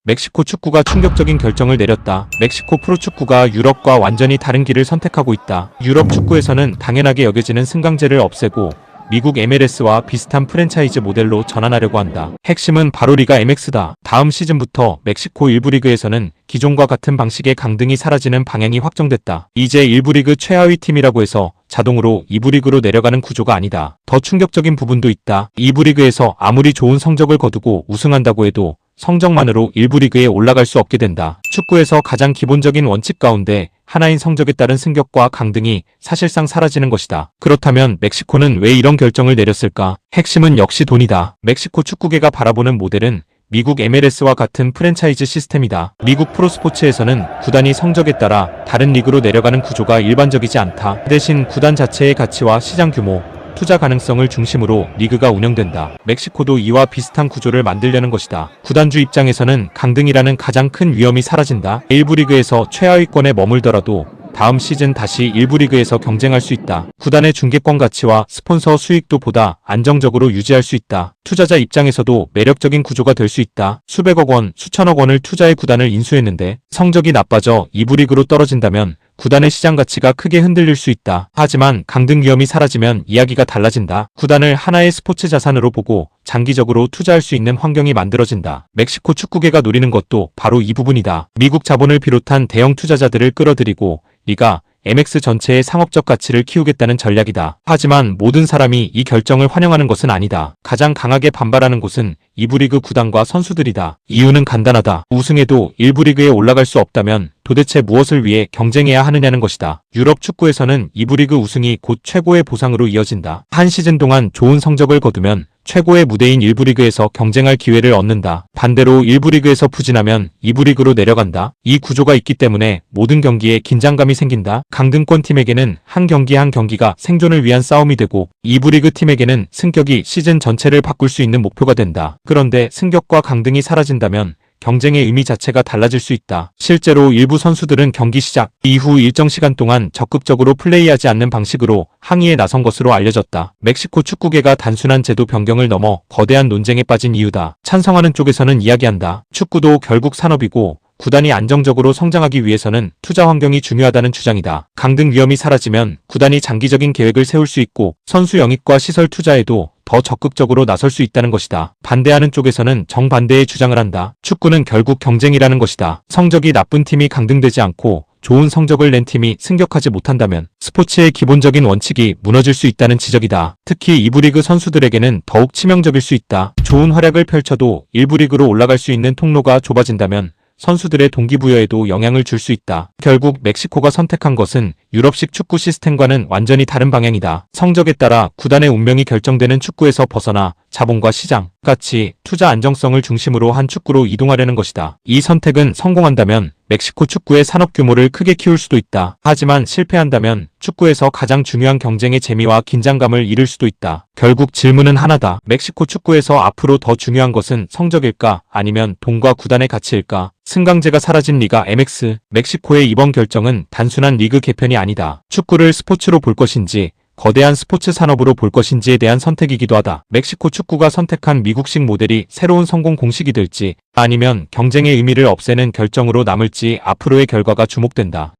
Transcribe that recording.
멕시코 축구가 충격적인 결정을 내렸다. 멕시코 프로축구가 유럽과 완전히 다른 길을 선택하고 있다. 유럽 축구에서는 당연하게 여겨지는 승강제를 없애고 미국 MLS와 비슷한 프랜차이즈 모델로 전환하려고 한다. 핵심은 바로 리가 MX다. 다음 시즌부터 멕시코 일부 리그에서는 기존과 같은 방식의 강등이 사라지는 방향이 확정됐다. 이제 일부 리그 최하위 팀이라고 해서 자동으로 2부 리그로 내려가는 구조가 아니다. 더 충격적인 부분도 있다. 2부 리그에서 아무리 좋은 성적을 거두고 우승한다고 해도 성적만으로 일부 리그에 올라갈 수 없게 된다. 축구에서 가장 기본적인 원칙 가운데 하나인 성적에 따른 승격과 강등이 사실상 사라지는 것이다. 그렇다면 멕시코는 왜 이런 결정을 내렸을까? 핵심은 역시 돈이다. 멕시코 축구계가 바라보는 모델은 미국 MLS와 같은 프랜차이즈 시스템이다. 미국 프로스포츠에서는 구단이 성적에 따라 다른 리그로 내려가는 구조가 일반적이지 않다. 대신 구단 자체의 가치와 시장 규모, 투자 가능성을 중심으로 리그가 운영된다. 멕시코도 이와 비슷한 구조를 만들려는 것이다. 구단주 입장에서는 강등이라는 가장 큰 위험이 사라진다. 일부 리그에서 최하위권에 머물더라도 다음 시즌 다시 일부 리그에서 경쟁할 수 있다. 구단의 중계권 가치와 스폰서 수익도 보다 안정적으로 유지할 수 있다. 투자자 입장에서도 매력적인 구조가 될 수 있다. 수백억 원, 수천억 원을 투자해 구단을 인수했는데 성적이 나빠져 2부 리그로 떨어진다면 구단의 시장 가치가 크게 흔들릴 수 있다. 하지만 강등 위험이 사라지면 이야기가 달라진다. 구단을 하나의 스포츠 자산으로 보고 장기적으로 투자할 수 있는 환경이 만들어진다. 멕시코 축구계가 노리는 것도 바로 이 부분이다. 미국 자본을 비롯한 대형 투자자들을 끌어들이고 리가 MX 전체의 상업적 가치를 키우겠다는 전략이다. 하지만 모든 사람이 이 결정을 환영하는 것은 아니다. 가장 강하게 반발하는 곳은 2부 리그 구단과 선수들이다. 이유는 간단하다. 우승해도 1부 리그에 올라갈 수 없다면 도대체 무엇을 위해 경쟁해야 하느냐는 것이다. 유럽 축구에서는 2부 리그 우승이 곧 최고의 보상으로 이어진다. 한 시즌 동안 좋은 성적을 거두면 최고의 무대인 1부 리그에서 경쟁할 기회를 얻는다. 반대로 1부 리그에서 부진하면 2부 리그로 내려간다. 이 구조가 있기 때문에 모든 경기에 긴장감이 생긴다. 강등권 팀에게는 한 경기 한 경기가 생존을 위한 싸움이 되고 2부 리그 팀에게는 승격이 시즌 전체를 바꿀 수 있는 목표가 된다. 그런데 승격과 강등이 사라진다면 경쟁의 의미 자체가 달라질 수 있다. 실제로 일부 선수들은 경기 시작 이후 일정 시간 동안 적극적으로 플레이하지 않는 방식으로 항의에 나선 것으로 알려졌다. 멕시코 축구계가 단순한 제도 변경을 넘어 거대한 논쟁에 빠진 이유다. 찬성하는 쪽에서는 이야기한다. 축구도 결국 산업이고 구단이 안정적으로 성장하기 위해서는 투자 환경이 중요하다는 주장이다. 강등 위험이 사라지면 구단이 장기적인 계획을 세울 수 있고 선수 영입과 시설 투자에도 더 적극적으로 나설 수 있다는 것이다. 반대하는 쪽에서는 정반대의 주장을 한다. 축구는 결국 경쟁이라는 것이다. 성적이 나쁜 팀이 강등되지 않고 좋은 성적을 낸 팀이 승격하지 못한다면 스포츠의 기본적인 원칙이 무너질 수 있다는 지적이다. 특히 2부 리그 선수들에게는 더욱 치명적일 수 있다. 좋은 활약을 펼쳐도 1부 리그로 올라갈 수 있는 통로가 좁아진다면 선수들의 동기부여에도 영향을 줄 수 있다. 결국 멕시코가 선택한 것은 유럽식 축구 시스템과는 완전히 다른 방향이다. 성적에 따라 구단의 운명이 결정되는 축구에서 벗어나 자본과 시장, 가치, 투자 안정성을 중심으로 한 축구로 이동하려는 것이다. 이 선택은 성공한다면 멕시코 축구의 산업 규모를 크게 키울 수도 있다. 하지만 실패한다면 축구에서 가장 중요한 경쟁의 재미와 긴장감을 잃을 수도 있다. 결국 질문은 하나다. 멕시코 축구에서 앞으로 더 중요한 것은 성적일까? 아니면 돈과 구단의 가치일까? 승강제가 사라진 리가 MX. 멕시코의 이번 결정은 단순한 리그 개편이 아니다. 축구를 스포츠로 볼 것인지 거대한 스포츠 산업으로 볼 것인지에 대한 선택이기도 하다. 멕시코 축구가 선택한 미국식 모델이 새로운 성공 공식이 될지 아니면 경쟁의 의미를 없애는 결정으로 남을지 앞으로의 결과가 주목된다.